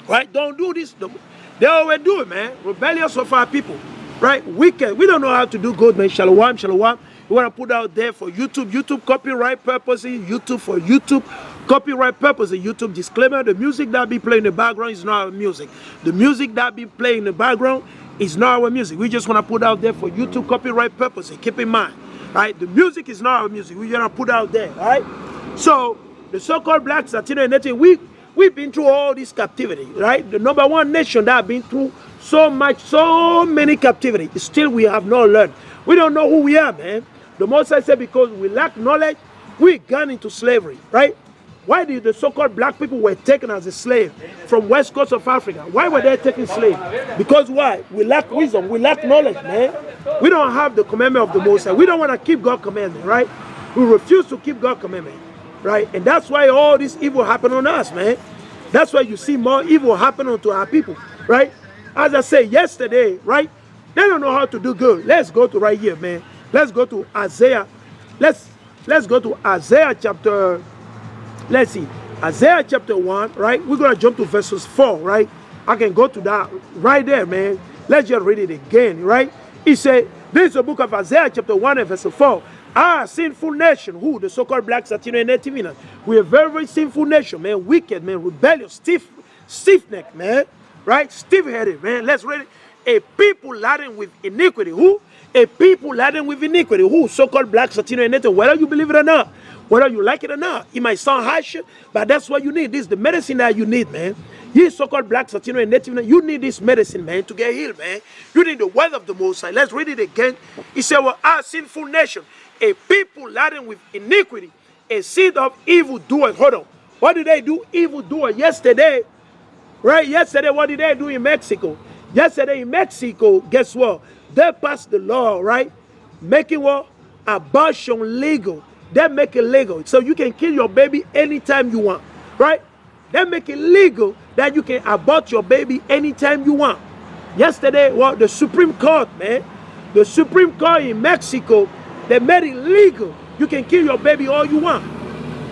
Right? Don't do this. They always do it, man. Rebellious of our people. Right? Wicked. We don't know how to do good, man. Shalom, shalom. We want to put out there for YouTube. YouTube copyright purposes. YouTube for YouTube copyright purposes. YouTube disclaimer. The music that be playing in the background is not our music. The music that be playing in the background is not our music. We just want to put out there for YouTube copyright purposes. Keep in mind. Right? The music is not our music. We want to put out there. Right? So, the so-called blacks, Latino, and Native, we've been through all this captivity, right? The #1 nation that have been through so many captivity. Still, we have not learned. We don't know who we are, man. The most I say, because we lack knowledge, we gone into slavery, right? Why did the so-called black people were taken as a slave from west coast of Africa? Why were they taken slave? Because why? We lack wisdom. We lack knowledge, man. We don't have the commandment of the Most High. We don't want to keep God's commandment, right? We refuse to keep God's commandment. Right? And that's why all this evil happened on us, man. That's why you see more evil happening to our people, right? As I said yesterday, right? They don't know how to do good. Let's go to right here, man. Let's go to Isaiah. Let's go to Isaiah chapter, let's see. Isaiah chapter 1, right? We're going to jump to verses 4, right? I can go to that right there, man. Let's just read it again, right? He said, this is the book of Isaiah chapter 1 and verse 4. Ah, sinful nation, who? The so-called blacks, Latino, and Native. We're a very, very sinful nation, man. Wicked, man. Rebellious, stiff-necked, man. Right? Stiff-headed, man. Let's read it. A people laden with iniquity. Who? A people laden with iniquity. Who? So-called blacks, Latino, and Native. Whether you believe it or not, whether you like it or not, it might sound harsh, but that's what you need. This is the medicine that you need, man. You so-called blacks, Latino, and Native, you need this medicine, man, to get healed, man. You need the word of the Most High. Let's read it again. He said, well, our sinful nation, a people laden with iniquity, a seed of evil doers. Hold on. What did they do? Evil doers. Yesterday, right? Yesterday, what did they do in Mexico? Yesterday in Mexico, guess what? They passed the law, right? Making what? Abortion legal. They make it legal. So you can kill your baby anytime you want, right? They make it legal that you can abort your baby anytime you want. Yesterday, well, the Supreme Court, man, the Supreme Court in Mexico, they made it legal. You can kill your baby all you want.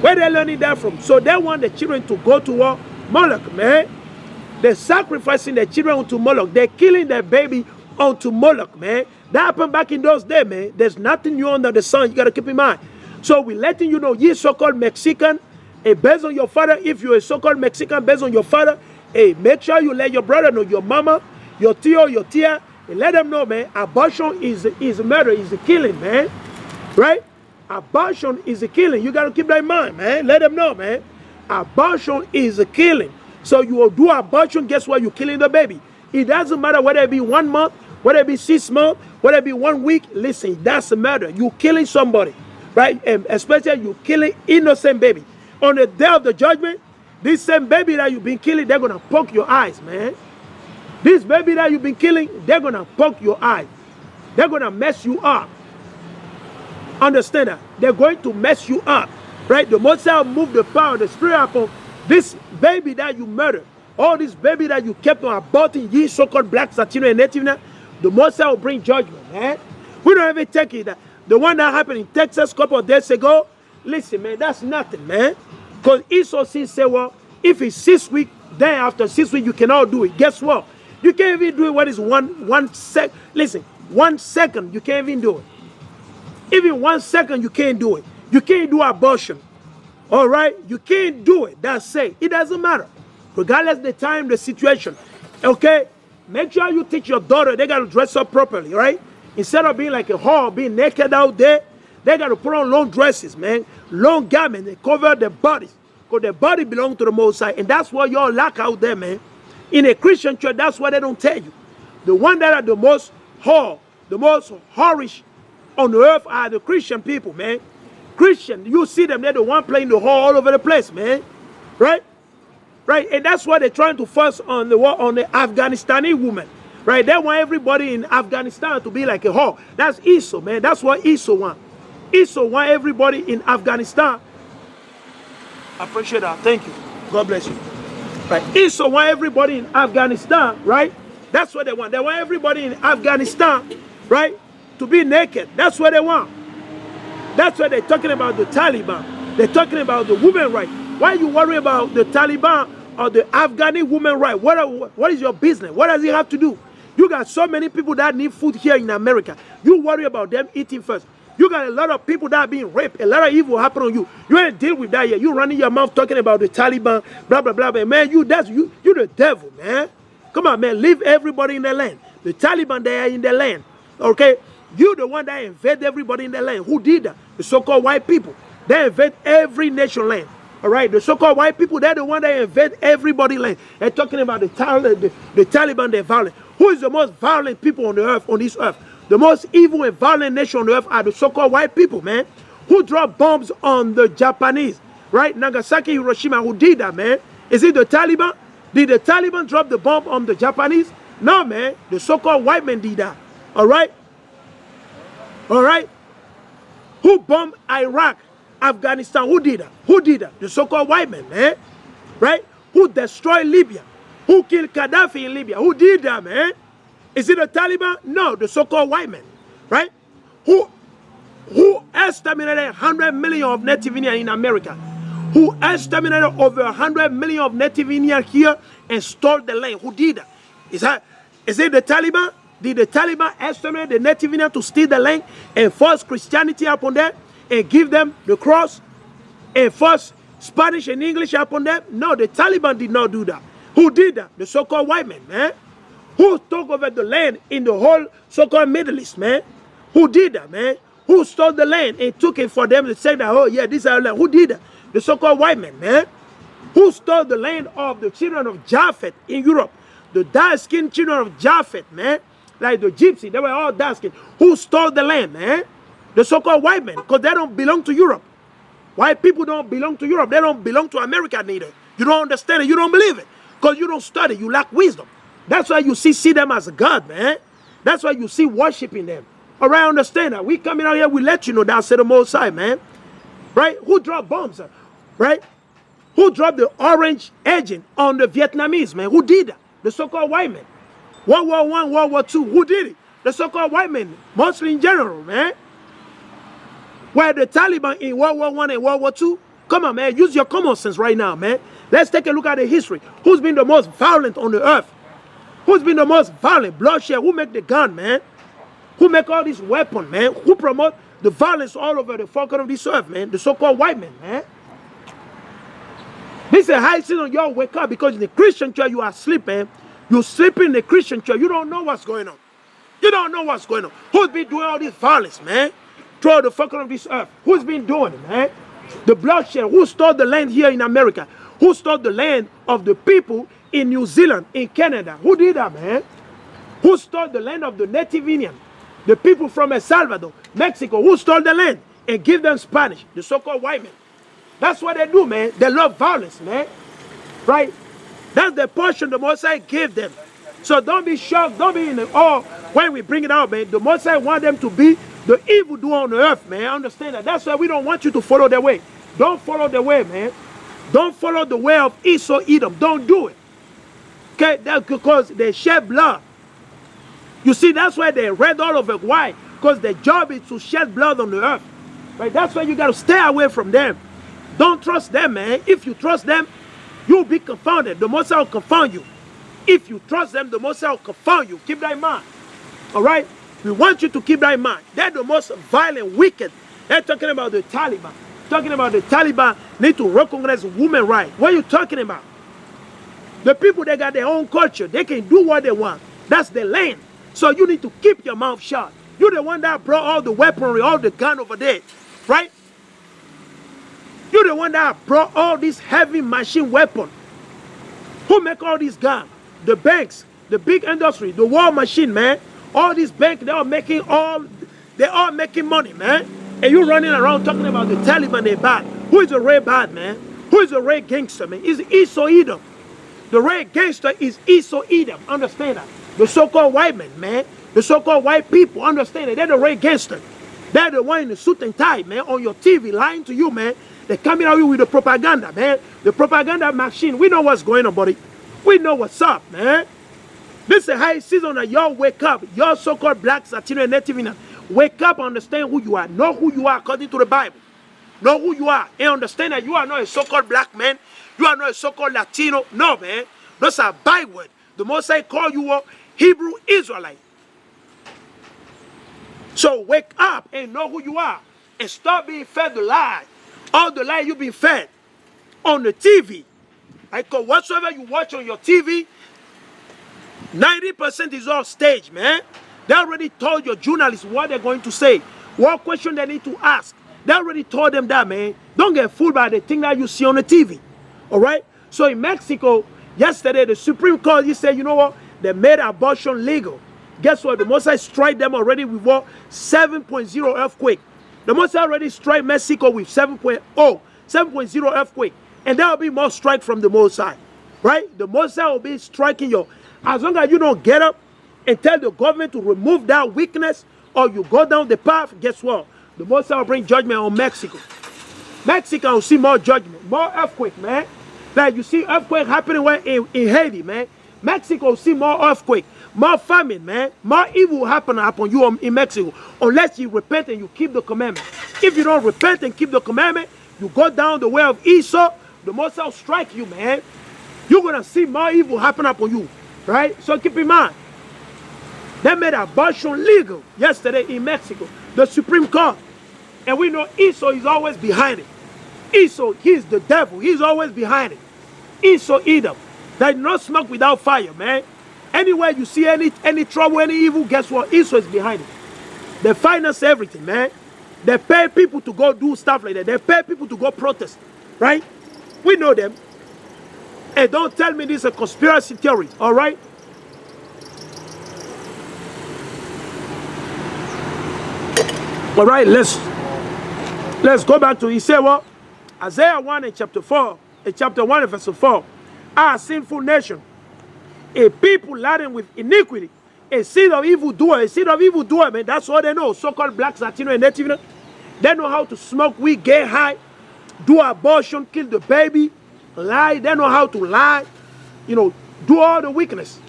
Where they learning that from? So they want the children to go to Molech, man. They're sacrificing their children unto Molech. They're killing their baby unto Molech, man. That happened back in those days, man. There's nothing new under the sun. You got to keep in mind. So we're letting you know, ye so-called Mexican, based on your father, if you're a so-called Mexican based on your father, hey, make sure you let your brother know, your mama, your tío, your tia, and let them know, man, abortion is murder, is a killing, man. Right? Abortion is a killing. You got to keep that in mind, man. Let them know, man. Abortion is a killing. So you will do abortion, guess what? You're killing the baby. It doesn't matter whether it be 1 month, whether it be 6 months, whether it be 1 week. Listen, that's a murder. You're killing somebody, right? And especially you're killing innocent baby. On the day of the judgment, this same baby that you've been killing, they're going to poke your eyes, man. This baby that you've been killing, they're going to poke your eyes. They're going to mess you up. Understand that? They're going to mess you up, right? The Most High move the power of the Spirit upon this baby that you murdered. All this baby that you kept on aborting, ye so-called blacks, Latino, and Native, the Most High will bring judgment, man. We don't even take it. The one that happened in Texas a couple of days ago, listen, man, that's nothing, man. Because Esau said, well, if it's 6 weeks, then after 6 weeks, you cannot do it. Guess what? You can't even do it what is one sec. Listen, 1 second, you can't even do it. Even 1 second, you can't do it. You can't do abortion. All right? You can't do it. That's it. It doesn't matter. Regardless the time, the situation. Okay? Make sure you teach your daughter, they got to dress up properly, right? Instead of being like a whore, being naked out there, they got to put on long dresses, man. Long garments. They cover their bodies. Because their body belongs to the Most High. And that's what y'all lack out there, man. In a Christian church, that's what they don't tell you. The one that are the most whore, the most whorish on the earth are the Christian people, man. Christian, you see them, they're the one playing the whore all over the place, man. Right? Right? And that's why they're trying to force on the Afghanistani woman. Right? They want everybody in Afghanistan to be like a whore. That's Esau, man. That's what Esau want. Esau want everybody in Afghanistan. I appreciate that. Thank you. God bless you. Right? Esau want everybody in Afghanistan, right? That's what they want. They want everybody in Afghanistan, right, to be naked. That's what they want. That's why they're talking about the Taliban. They're talking about the women rights. Why you worry about the Taliban or the Afghani woman right? What is your business? What does it have to do? You got so many people that need food here in America. You worry about them eating first. You got a lot of people that are being raped. A lot of evil happen on you. You ain't deal with that yet. You running your mouth talking about the Taliban, blah, blah, blah. Man, you the devil, man. Come on, man. Leave everybody in the land. The Taliban, they are in the land. Okay? You the one that invade everybody in the land. Who did that? The so-called white people. They invade every nation land. All right? The so-called white people, they're the one that invade everybody land. They're talking about the Taliban, they're violent. Who is the most violent people on the earth, on this earth? The most evil and violent nation on the earth are the so-called white people, man. Who dropped bombs on the Japanese, right? Nagasaki, Hiroshima, who did that, man? Is it the Taliban? Did the Taliban drop the bomb on the Japanese? No, man. The so-called white men did that. All right? All right? Who bombed Iraq, Afghanistan? Who did that? Who did that? The so-called white men, man. Right? Who destroyed Libya? Who killed Gaddafi in Libya? Who did that, man? Is it the Taliban? No, the so-called white men, right? Who exterminated 100 million of Native Indian in America? Who exterminated over 100 million of Native Indian here and stole the land? Who did that? Is it the Taliban? Did the Taliban exterminate the Native Indian to steal the land and force Christianity upon them and give them the cross and force Spanish and English upon them? No, the Taliban did not do that. Who did that? The so-called white men, man. Who took over the land in the whole so-called Middle East, man? Who did that, man? Who stole the land and took it for them to say that, oh, yeah, this is our land? Who did that? The so-called white men, man. Who stole the land of the children of Japhet in Europe? The dark-skinned children of Japhet, man. Like the gypsy, they were all dark-skinned. Who stole the land, man? The so-called white men, because they don't belong to Europe. White people don't belong to Europe. They don't belong to America neither. You don't understand it. You don't believe it. Because you don't study. You lack wisdom. That's why you see them as a God, man. That's why you see worshiping them. All right, understand that. We coming out here, we let you know that's the Most High, man. Right? Who dropped bombs? Right? Who dropped the orange agent on the Vietnamese, man? Who did that? The so-called white men. World War I, World War II, who did it? The so-called white men, mostly in general, man. Where the Taliban in World War I and World War II? Come on, man. Use your common sense right now, man. Let's take a look at the history. Who's been the most violent on the earth? Who's been the most violent? Bloodshed. Who make the gun, man? Who make all these weapons, man? Who promote the violence all over the foreground of this earth, man? The so-called white men, man. This is a high season. Y'all wake up because in the Christian church you are asleep, man. You sleep in the Christian church. You don't know what's going on. You don't know what's going on. Who's been doing all this violence, man? Throughout the foreground of this earth. Who's been doing it, man? The bloodshed. Who stole the land here in America? Who stole the land of the people in New Zealand, in Canada? Who did that, man? Who stole the land of the Native Indian? The people from El Salvador, Mexico. Who stole the land and give them Spanish? The so-called white men. That's what they do, man. They love violence, man. Right? That's the portion the Most High gave them. So don't be shocked. Don't be in awe when we bring it out, man. The Most High want them to be the evil doer on the earth, man. Understand that. That's why we don't want you to follow their way. Don't follow the way, man. Don't follow the way of Esau, Edom. Don't do it. Okay? That's because they shed blood. You see, that's why they red all over. Why? Because their job is to shed blood on the earth. Right? That's why you got to stay away from them. Don't trust them, man. If you trust them, you'll be confounded. The Most High will confound you. If you trust them, the Most High will confound you. Keep that in mind. All right? We want you to keep that in mind. They're the most violent, wicked. They're talking about the Taliban. Talking about the Taliban need to recognize women rights. What are you talking about? The people, they got their own culture. They can do what they want. That's their land. So you need to keep your mouth shut. You're the one that brought all the weaponry, all the gun over there. Right? You're the one that brought all these heavy machine weapons. Who make all these guns? The banks, the big industry, the war machine, man. All these banks, they're all making money, man. And you running around talking about the Taliban, they bad. Who is the real bad, man? Who is the real gangster, man? It's Esau Edom. The real gangster is Esau Edom. Understand that? The so-called white men, man. The so-called white people, understand that? They're the real gangster. They're the one in the suit and tie, man, on your TV, lying to you, man. They're coming out with the propaganda, man. The propaganda machine. We know what's going on, buddy. We know what's up, man. This is a high season that y'all wake up. Y'all so-called blacks, Latino, and Native Indian. Wake up and understand who you are. Know who you are according to the Bible. Know who you are. And understand that you are not a so-called black man. You are not a so-called Latino. No, man. Those are byword. The Most High call you a Hebrew Israelite. So wake up and know who you are. And stop being fed the lie. All the lie you've been fed on the TV. Because whatsoever you watch on your TV, 90% is all staged, man. They already told your journalists what they're going to say, what question they need to ask. They already told them that, man. Don't get fooled by the thing that you see on the TV. All right? So in Mexico, yesterday, the Supreme Court, you said, you know what? They made abortion legal. Guess what? The Most High strike them already with what? 7.0 earthquake. The Most High already strike Mexico with 7.0 earthquake. And there will be more strike from the Most High. Right? The Most High will be striking you. As long as you don't get up and tell the government to remove that weakness, or you go down the path, guess what? The Most High will bring judgment on Mexico. Mexico will see more judgment, more earthquake, man. Like you see earthquake happening in Haiti, man. Mexico will see more earthquake, more famine, man. More evil will happen upon you in Mexico, unless you repent and you keep the commandment. If you don't repent and keep the commandment, you go down the way of Esau, the Most High will strike you, man. You're going to see more evil happen upon you, right? So keep in mind, they made abortion legal yesterday in Mexico, the Supreme Court. And we know Esau is always behind it. Esau, he's the devil. He's always behind it. Esau, Edom. They do not smoke without fire, man. Anywhere you see any trouble, any evil, guess what? Esau is behind it. They finance everything, man. They pay people to go do stuff like that. They pay people to go protest, right? We know them. And don't tell me this is a conspiracy theory, all right? All right, let's go back to, he said what? Isaiah 1 and chapter 4, in chapter 1 and verse 4. Our sinful nation, a people laden with iniquity, a seed of evildoer, man, that's all they know. So-called blacks, Latino, and Native, they know how to smoke weed, get high, do abortion, kill the baby, lie. They know how to lie, you know, do all the wickedness.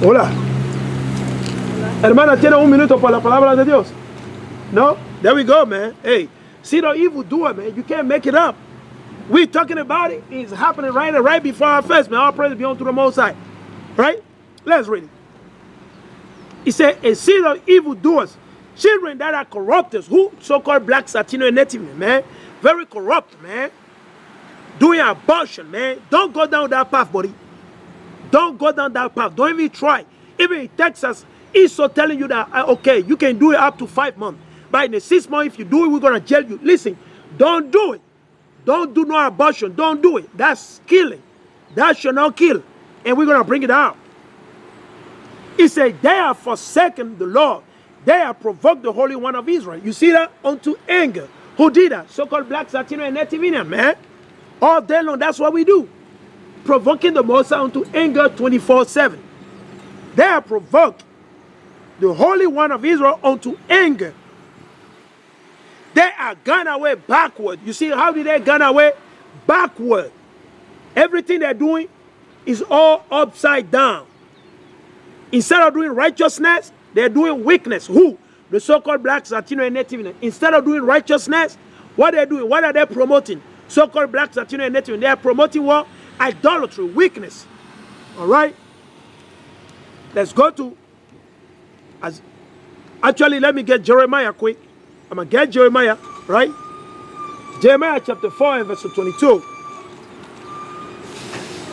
Hola. Hermana, ¿tiene un minuto por la palabra de Dios? No? There we go, man. Hey, see the evildoer, man. You can't make it up. We're talking about it. It's happening right before our face, man. All praise be unto the Most High. Right? Let's read it. He said, a seed of evildoers, children that are corrupters, who so-called blacks, Latino, and Native, man. Very corrupt, man. Doing abortion, man. Don't go down that path, buddy. Don't go down that path. Don't even try. Even in Texas, Esau telling you that, okay, you can do it up to 5 months. But in the 6 months, if you do it, we're going to jail you. Listen, don't do it. Don't do no abortion. Don't do it. That's killing. That shall not kill. And we're going to bring it out. He said, they have forsaken the Lord. They have provoked the Holy One of Israel. You see that? Unto anger. Who did that? So-called blacks, Latino, and Native Indian, man. All day long, that's what we do. Provoking the Most High unto anger 24/7. They have provoked the Holy One of Israel unto anger. They are gone away backward. You see, how did they gone away? Backward. Everything they're doing is all upside down. Instead of doing righteousness, they're doing weakness. Who? The so-called blacks, Latino, and Native. Instead of doing righteousness, what they're doing, what are they promoting? So-called blacks, Latino, and Native. They are promoting what? Idolatry, weakness. All right? Let's go to, actually, let me get Jeremiah quick. I'm going to get Jeremiah, right? Jeremiah chapter 4 and verse 22.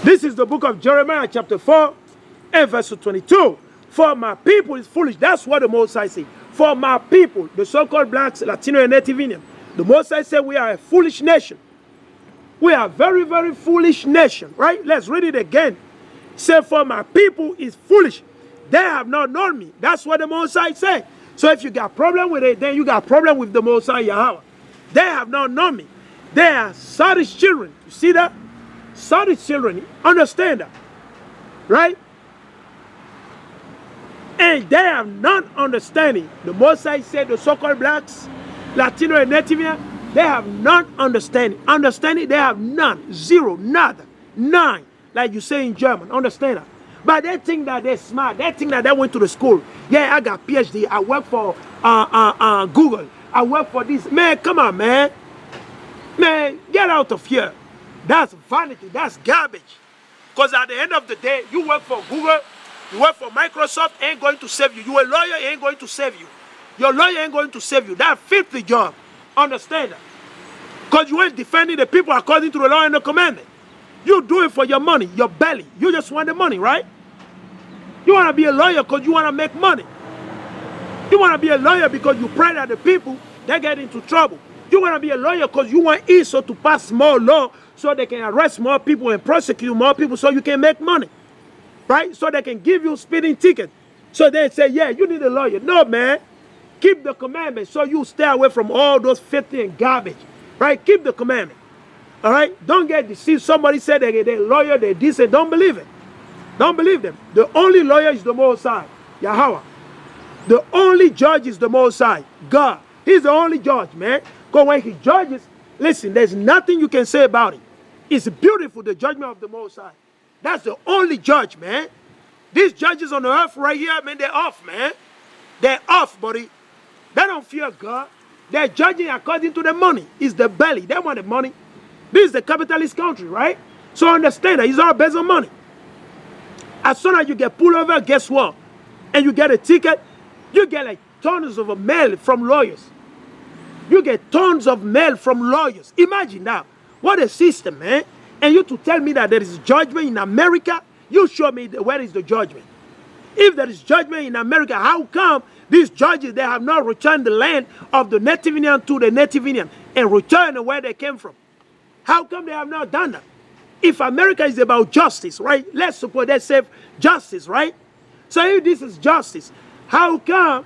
This is the book of Jeremiah chapter 4 and verse 22. For my people is foolish. That's what the Most High said. For my people, the so-called blacks, Latino, and Native Indian. The Most High said we are a foolish nation. We are a very, very foolish nation, right? Let's read it again. Say, for my people is foolish. They have not known me. That's what the Most High said. So if you got problem with it, then you got problem with the Most High Yahawah. They have not known me. They are Sardis children. You see that? Sardis children. Understand that. Right? And they have not understanding. The Most High said the so-called blacks, Latino, and Native, they have not understanding. Understanding, they have none. Zero. Nada. Nine. Like you say in German. Understand that. But they think that they're smart. They think that they went to the school. Yeah, I got PhD. I work for Google. I work for this. Man, come on, man. Man, get out of here. That's vanity. That's garbage. Because at the end of the day, you work for Google, you work for Microsoft, ain't going to save you. You're a lawyer, ain't going to save you. Your lawyer ain't going to save you. That's filthy job. Understand that? Because you ain't defending the people according to the law and the commandment. You do it for your money, your belly. You just want the money, right? You want to be a lawyer because you want to make money. You want to be a lawyer because you pray that the people, they get into trouble. You want to be a lawyer because you want ISO to pass more law so they can arrest more people and prosecute more people so you can make money. Right? So they can give you speeding ticket. So they say, yeah, you need a lawyer. No, man. Keep the commandment so you stay away from all those filthy and garbage. Right? Keep the commandment. All right? Don't get deceived. Somebody said they're a lawyer, they're decent. Don't believe it. Don't believe them. The only lawyer is the Most High, Yahawah. The only judge is the Most High, God. He's the only judge, man. Because when he judges, listen, there's nothing you can say about it. It's beautiful, the judgment of the Most High. That's the only judge, man. These judges on the earth right here, man, they're off, man. They're off, buddy. They don't fear God. They're judging according to the money. It's the belly. They want the money. This is the capitalist country, right? So understand that it's all based on money. As soon as you get pulled over, guess what? And you get a ticket, you get like tons of mail from lawyers. You get tons of mail from lawyers. Imagine that. What a system, man. And you to tell me that there is judgment in America, you show me where is the judgment. If there is judgment in America, how come these judges, they have not returned the land of the Native Indian to the Native Indian and returned where they came from? How come they have not done that? If America is about justice, right? Let's suppose they say justice, right? So if this is justice, how come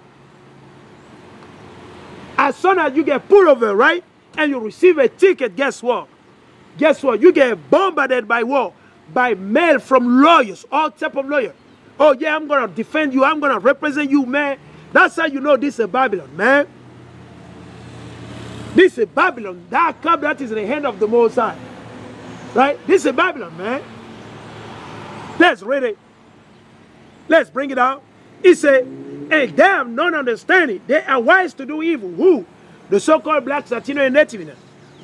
as soon as you get pulled over, right, and you receive a ticket, guess what? Guess what? You get bombarded by what? By mail from lawyers, all type of lawyers. Oh yeah, I'm going to defend you. I'm going to represent you, man. That's how you know this is Babylon, man. This is Babylon. That cup that is in the hand of the Most High. Right? This is Babylon, man. Let's read it. Let's bring it out. He said, and they have not understanding. They are wise to do evil. Who? The so-called blacks, Latino, and Native Indian.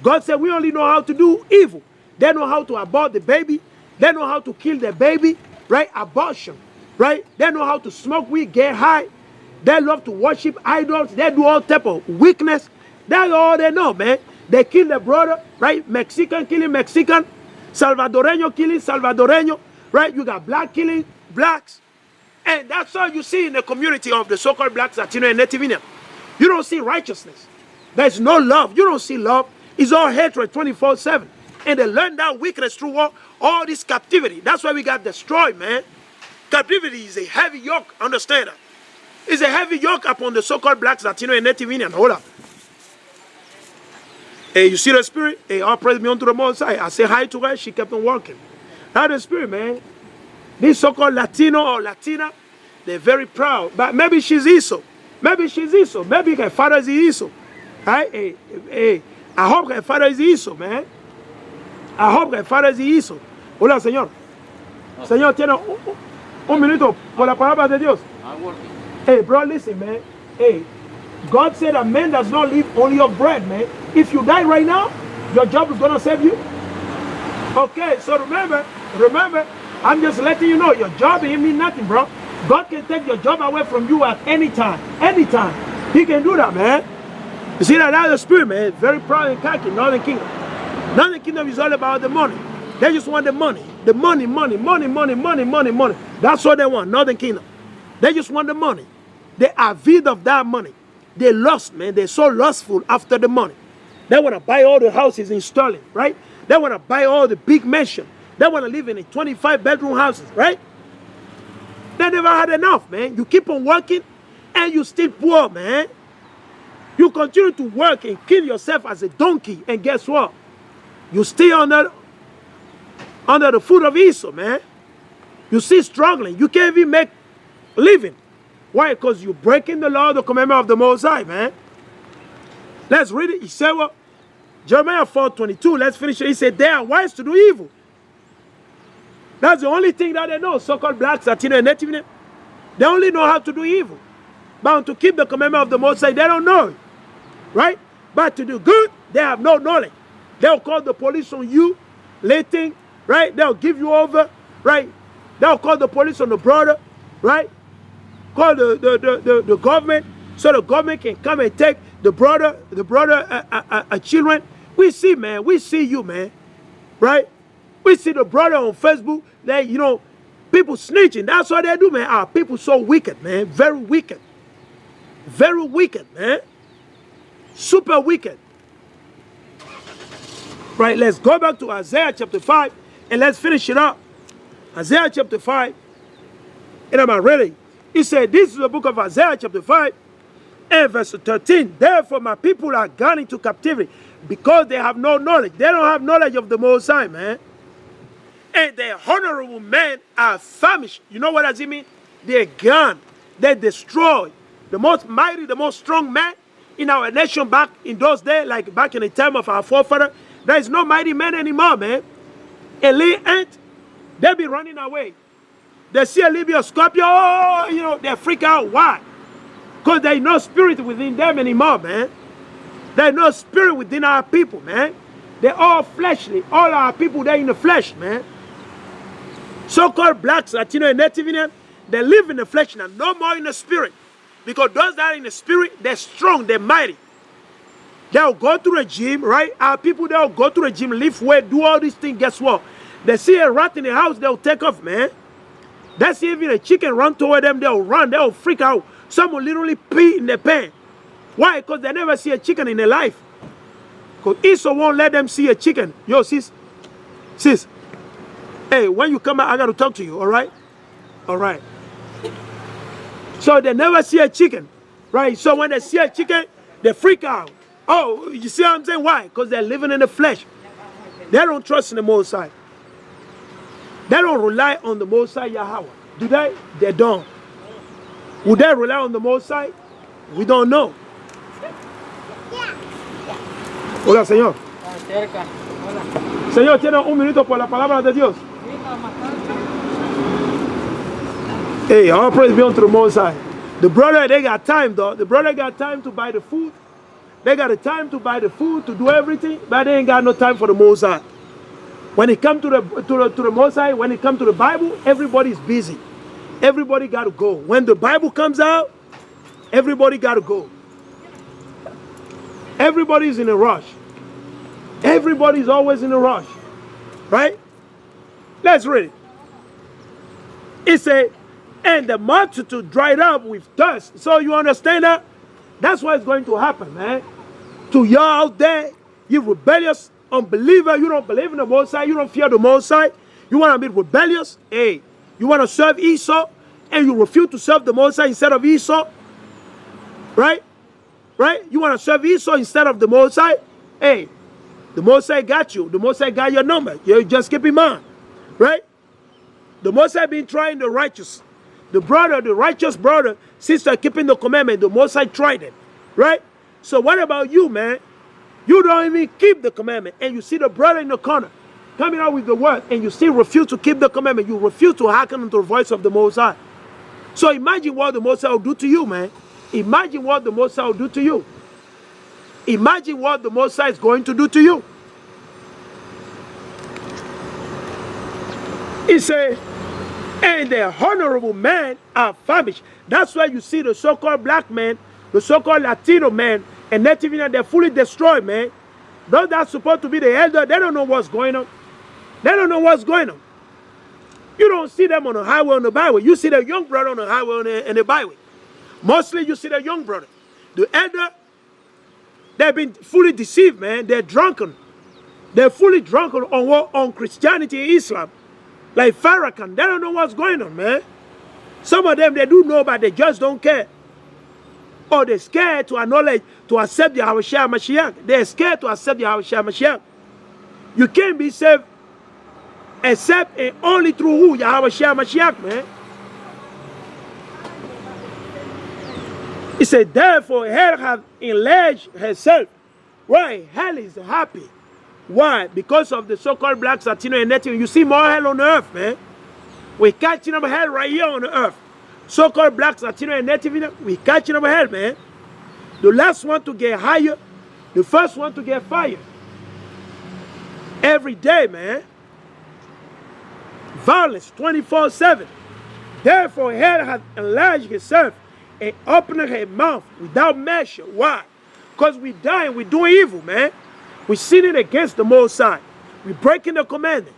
God said, we only know how to do evil. They know how to abort the baby. They know how to kill the baby. Right? Abortion. Right? They know how to smoke weed, get high. They love to worship idols. They do all type of weakness. That's all they know, man. They kill their brother. Right? Mexican killing Mexican. Salvadoreño killing Salvadoreño. Right? You got black killing blacks. And that's all you see in the community of the so-called blacks, Latino, and Native Indian. You don't see righteousness. There's no love. You don't see love. It's all hatred 24/7. And they learn that weakness through all this captivity. That's why we got destroyed, man. Captivity is a heavy yoke. Understand that? It's a heavy yoke upon the so-called blacks, Latino, and Native Indian. Hold up. Hey, you see the spirit? Hey, all praise be unto the Most High. I say hi to her. She kept on walking. That's the spirit, man. This so-called Latino or Latina, they're very proud. But maybe she's Iso. Maybe she's Iso. Maybe her father is Iso. Right? Hey, I hope her father is Iso, man. I hope her father is Iso. Hola, señor. Señor, tiene un minuto por la palabra de Dios. Hey, bro, listen, man. Hey, God said a man does not live only of bread, man. If you die right now, your job is going to save you. Okay, so remember, I'm just letting you know, your job ain't mean nothing, bro. God can take your job away from you at any time. Anytime. He can do that, man. You see that? That's the spirit, man. Very proud and cocky. Northern Kingdom. Northern Kingdom is all about the money. They just want the money. The money. That's what they want, Northern Kingdom. They just want the money. They are avid of that money. They lust, man. They're so lustful after the money. They want to buy all the houses in Sterling, right? They want to buy all the big mansions. They want to live in a 25-bedroom houses, right? They never had enough, man. You keep on working and you still poor, man. You continue to work and kill yourself as a donkey, and guess what? You stay under the foot of Esau, man. You see struggling. You can't even make a living. Why? Because you're breaking the law, the commandment of the Most High, man. Let's read it. He said, well, Jeremiah 4:22, let's finish it. He said, they are wise to do evil. That's the only thing that they know. So-called blacks, Latino, and Native Indian. They only know how to do evil. But to keep the commandment of the Most High, they don't know it. Right? But to do good, they have no knowledge. They'll call the police on you, lating, right? They'll give you over, right? They'll call the police on the brother, right? Call the government, so the government can come and take the brother children. We see, man. We see you, man. Right? We see the brother on Facebook. They, you know, people snitching. That's what they do, man. Our people so wicked, man. Very wicked. Very wicked, man. Super wicked. Right? Let's go back to Isaiah chapter 5 and let's finish it up. Isaiah chapter 5. And am I ready? He said, this is the book of Isaiah chapter 5 and verse 13. Therefore my people are gone into captivity because they have no knowledge. They don't have knowledge of the Most High, man. And the honorable men are famished. You know what does it mean? They're gone. They destroy. The most mighty, the most strong man in our nation back in those days, like back in the time of our forefather, there is no mighty man anymore, man. Elite ant, they be running away. They see a Libya scorpion, oh, you know, they freak out. Why? Because there is no spirit within them anymore, man. There is no spirit within our people, man. They're all fleshly. All our people, they're in the flesh, man. So-called blacks, Latino, and Native Indian, they live in the flesh now, no more in the spirit. Because those that are in the spirit, they're strong, they're mighty. They'll go to the gym, right? Our people, they'll go to the gym, lift weight, do all these things. Guess what? They see a rat in the house, they'll take off, man. They see even a chicken run toward them, they'll run, they'll freak out. Some will literally pee in the pan. Why? Because they never see a chicken in their life. Because Esau won't let them see a chicken. Yo, sis, hey, when you come out, I got to talk to you, all right? All right. So they never see a chicken, right? So when they see a chicken, they freak out. Oh, you see what I'm saying? Why? Because they're living in the flesh. They don't trust in the Most High. They don't rely on the Most High Yahawah. Do they? They don't. Would they rely on the Most High? We don't know. Hola, Señor. Señor, tiene un minuto por la palabra de Dios. Hey, all praise be unto the Most High. The brother, they got time, though. The brother got time to buy the food. They got the time to buy the food, to do everything, but they ain't got no time for the Most High. When it comes to the Most High, when it comes to the Bible, everybody's busy. Everybody got to go. When the Bible comes out, everybody got to go. Everybody's in a rush. Everybody's always in a rush. Right? Let's read it. It said, and the multitude dried up with thirst. So you understand that? That's what's going to happen, man. To y'all out there, you rebellious unbeliever, you don't believe in the Most High, you don't fear the Most High, you want to be rebellious, hey, you want to serve Esau, and you refuse to serve the Most High instead of Esau, right? Right? You want to serve Esau instead of the Most High, hey, the Most High got you, the Most High got your number, you just keep in mind, right? The Most High been trying the righteous. The brother, the righteous brother, sister keeping the commandment, the Most High tried it, right? So what about you, man? You don't even keep the commandment, and you see the brother in the corner coming out with the word, and you still refuse to keep the commandment. You refuse to hearken to the voice of the Most High. So imagine what the Most High will do to you, man. Imagine what the Most High will do to you. Imagine what the Most High is going to do to you. He said, and the honorable men are famished. That's why you see the so-called black man, the so-called Latino man, and Native Indian, they're fully destroyed, man. Those that's supposed to be the elder, they don't know what's going on. They don't know what's going on. You don't see them on the highway, on the byway. You see the young brother on the highway and the byway. Mostly you see the young brother. The elder, they've been fully deceived, man. They're drunken. They're fully drunken on what? On Christianity and Islam. Like Farrakhan, they don't know what's going on, man. Some of them, they do know, but they just don't care. Or they're scared to acknowledge, to accept the Yahawashi Mashiach. They're scared to accept the Yahawashi Mashiach. You can't be saved except and only through who? Yahawashi Mashiach, man. He said, therefore, hell hath enlarged herself. Why? Hell is happy. Why? Because of the so-called blacks, Latino, and Native. You see more hell on the earth, man. We're catching up hell right here on the earth. So-called blacks, Latino, and Native, we're catching up hell, man. The last one to get higher, the first one to get fired. Every day, man. Violence 24/7. Therefore, hell hath enlarged herself and opened her mouth without measure. Why? Because we dying, we're doing evil, man. We're sinning against the Most High. We're breaking the commandment.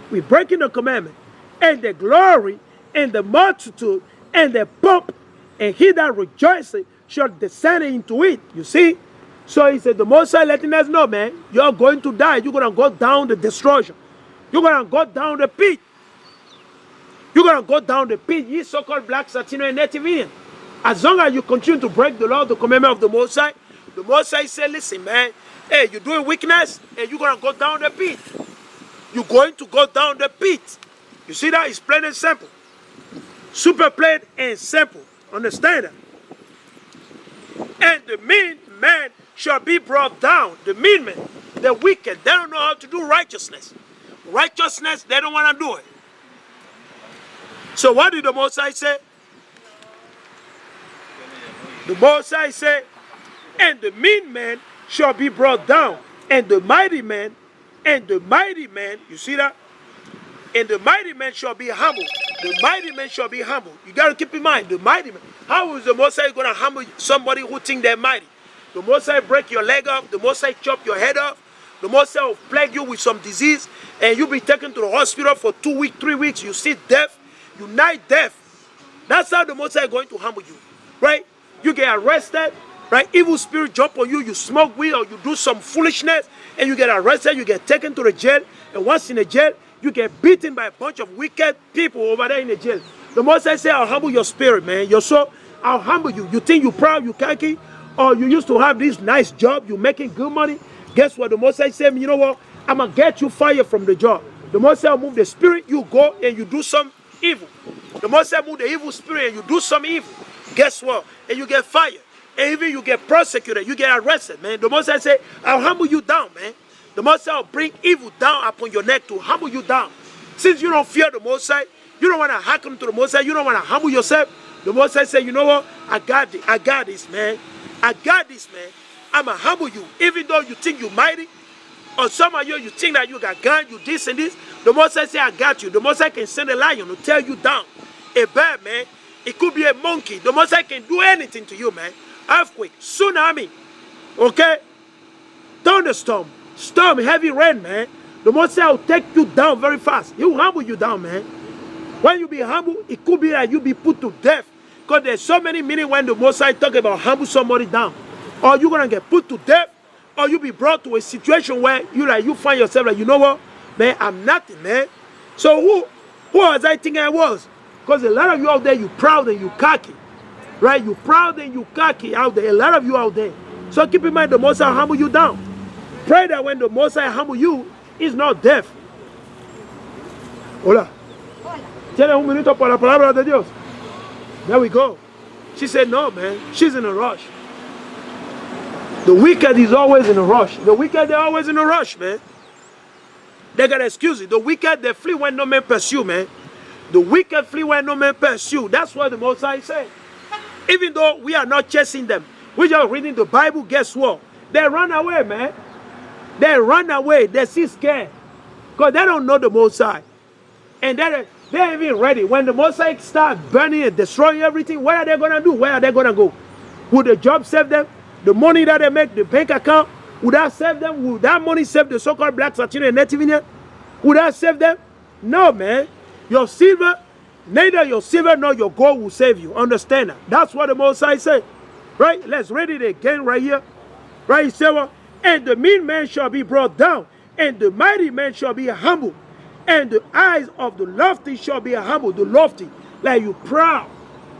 We're breaking the commandment. And the glory and the multitude and the pomp and he that rejoiceth shall descend into it. You see? So he said, the Most High letting us know, man, you're going to die. You're going to go down the destruction. You're going to go down the pit. You're going to go down the pit, ye so-called blacks, Latino, and Native Indian. As long as you continue to break the law, the commandment of the Most High said, listen, man, hey, you're doing wickedness, and you're going to go down the pit. You're going to go down the pit. You see that? It's plain and simple. Super plain and simple. Understand that? And the mean man shall be brought down. The mean man, the wicked, they don't know how to do righteousness. Righteousness, they don't want to do it. So what did the Most High say? The Most High said, and the mean man shall be brought down, and the mighty man, you see that? And the mighty man shall be humble. The mighty man shall be humble. You got to keep in mind, the mighty man. How is the Most High going to humble somebody who think they're mighty? The Most High break your leg off. The Most High chop your head off. The Most High will plague you with some disease, and you'll be taken to the hospital for 2 weeks, 3 weeks. You see death. You nigh death. That's how the Most High is going to humble you, right? You get arrested, right? Evil spirit jump on you. You smoke weed or you do some foolishness, and you get arrested. You get taken to the jail, and once in the jail, you get beaten by a bunch of wicked people over there in the jail. The Most High say, I'll humble your spirit, man. Your soul, I'll humble you. You think you're proud, you cocky, or you used to have this nice job, you're making good money. Guess what? The Most High said, you know what? I'm going to get you fired from the job. The Most High will move the spirit, you go and you do some evil. The Most High move the evil spirit and you do some evil. Guess what? And you get fired. And even you get prosecuted, you get arrested, man. The Most High say, I'll humble you down, man. The Most High will bring evil down upon your neck to humble you down. Since you don't fear the Most High, you don't want to hearken to the Most High, you don't want to humble yourself, the Most High say, you know what? I got this, man. I got this, man. I'm going to humble you. Even though you think you're mighty, or some of you think that you got gun, you this and this, the Most High say, I got you. The Most High can send a lion to tear you down. A bear, man. It could be a monkey. The Most High can do anything to you, man. Earthquake, tsunami, okay? Thunderstorm, storm, heavy rain, man. The Most High will take you down very fast. He will humble you down, man. When you be humble, it could be that you be put to death. Because there's so many meanings when the Most High talk about humble somebody down. Or you're going to get put to death, or you be brought to a situation where you find yourself like, you know what, man, I'm nothing, man. So who was I thinking I was? Because a lot of you out there, you proud and you cocky. Right? You proud and you cocky out there. A lot of you out there. So keep in mind, the Most High humble you down. Pray that when the Most High humble you, it's not death. Hola. Tiene un minuto para la palabra de Dios. There we go. She said, no, man. She's in a rush. The wicked is always in a rush. The wicked, they're always in a rush, man. They got excuses. The wicked, they flee when no man pursue, man. The wicked flee when no man pursue. That's what the Most High said. Even though we are not chasing them, we're just reading the Bible, guess what? They run away, man. They run away. They're still scared. Because they don't know the Most High. And they're even ready. When the Most High start burning and destroying everything, what are they going to do? Where are they going to go? Would the job save them? The money that they make, the bank account, would that save them? Would that money save the so-called blacks, Latino, and Native Indian? Would that save them? No, man. Your silver, neither your silver nor your gold will save you. Understand that? That's what the Most High said. Right? Let's read it again right here. Right? He said, well, and the mean man shall be brought down, and the mighty man shall be humbled, and the eyes of the lofty shall be humbled. The lofty, like you proud,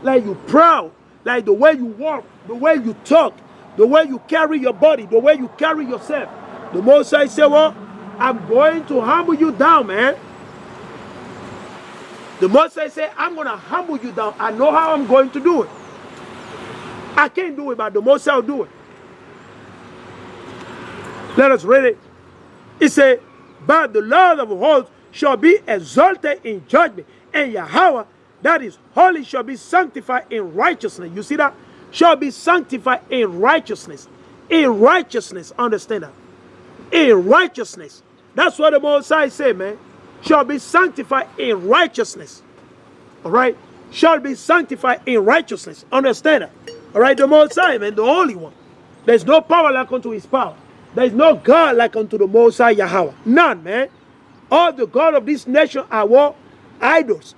like the way you walk, the way you talk, the way you carry your body, the way you carry yourself. The Most High said, well, I'm going to humble you down, man. The Most High said, I'm going to humble you down. I know how I'm going to do it. I can't do it, but the Most High will do it. Let us read it. It said, but the Lord of hosts shall be exalted in judgment, and Yahawah, that is holy, shall be sanctified in righteousness. You see that? Shall be sanctified in righteousness. In righteousness, understand that. in righteousness. That's what the Most High say, man. Shall be sanctified in righteousness. All right? Shall be sanctified in righteousness. Understand that? All right? The Most High, man, the only one. There's no power like unto his power. There's no God like unto the Most High Yahawah. None, man. All the God of this nation are what? Idols.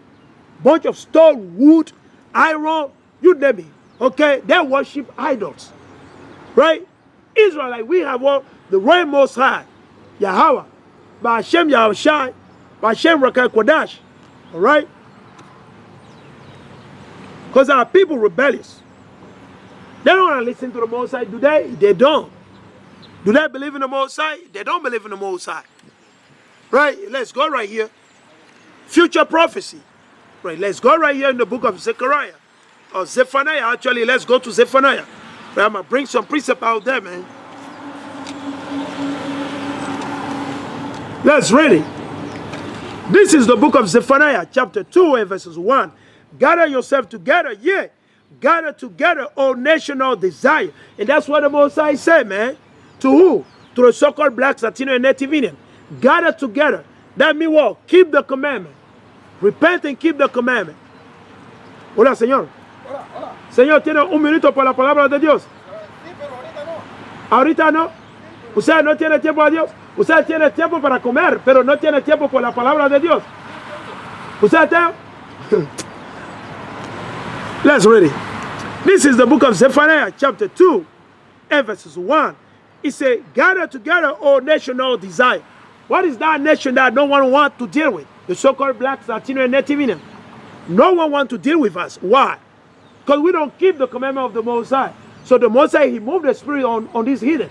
Bunch of stone, wood, iron, you name it. Okay? They worship idols. Right? Israel, like we have what? The Royal Most High, Yahawah. By Hashem Yahushai, by Hashem Rakai Kodash. All right? Because our people rebellious. They don't want to listen to the Most High, do they? They don't. Do they believe in the Most High? They don't believe in the Most High. Right? Let's go right here. Future prophecy. Right? Let's go right here in the book of Zechariah. Or Zephaniah, actually. Let's go to Zephaniah. Right? I'm going to bring some precept out there, man. Let's read it. This is the book of Zephaniah, chapter 2, and verses 1. Gather yourself together, yeah. Gather together, O national desire. And that's what the Most High said, man. To who? To the so-called blacks, Latino, and Native Indian. Gather together. That means what? Keep the commandment. Repent and keep the commandment. Hola, señor. Hola, hola. Señor, ¿tiene un minuto para la palabra de Dios? Sí, pero ahorita no. Ahorita no. Usted no tiene tiempo a Dios. Usted tiene tiempo para comer, pero no tiene tiempo por la palabra de Dios. Usted tiene... Let's read it. This is the book of Zephaniah, chapter 2, and verses 1. It says, gather together, O national desire. What is that nation that no one wants to deal with? The so-called blacks, Latino, and Native Indian. No one wants to deal with us. Why? Because we don't keep the commandment of the Most High. So the Most High, he moved the spirit on these heathen.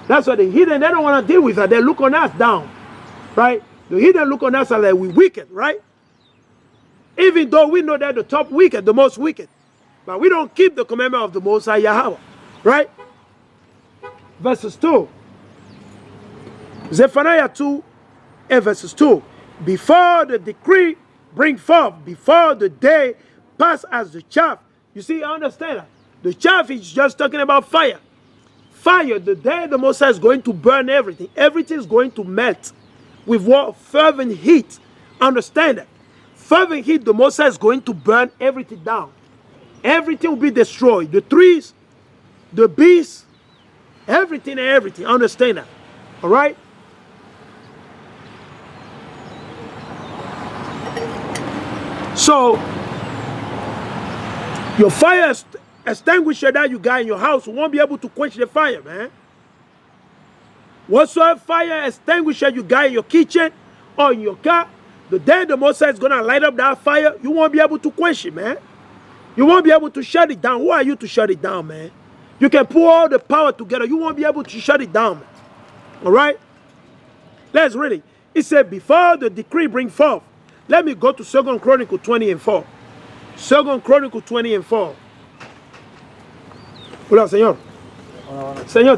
That's why the heathen, they don't want to deal with us. They look on us down. Right? The heathen look on us like we're wicked, right? Even though we know they're the top wicked, the most wicked. But we don't keep the commandment of the Most High Yahawah. Right? Verses 2. Zephaniah 2 and verses 2. Before the decree bring forth, before the day pass as the chaff. You see, I understand that. The chaff is just talking about fire. Fire, the day the Most High is going to burn everything. Everything is going to melt. With what? Fervent heat. Understand that. Fervent heat, the Most High is going to burn everything down. Everything will be destroyed. The trees, the beasts, everything and everything. Understand that. All right? So, your fire extinguisher that you got in your house won't be able to quench the fire, man. Whatsoever fire extinguisher you got in your kitchen or in your car, the day the Most High is going to light up that fire, you won't be able to quench it, man. You won't be able to shut it down. Who are you to shut it down, man? You can put all the power together. You won't be able to shut it down, man. All right? Let's read it. It said, before the decree bring forth. Let me go to 2 Chronicles 20 and 4. 2 Chronicles 20 and 4. Hola, señor. Hola, hola. Señor.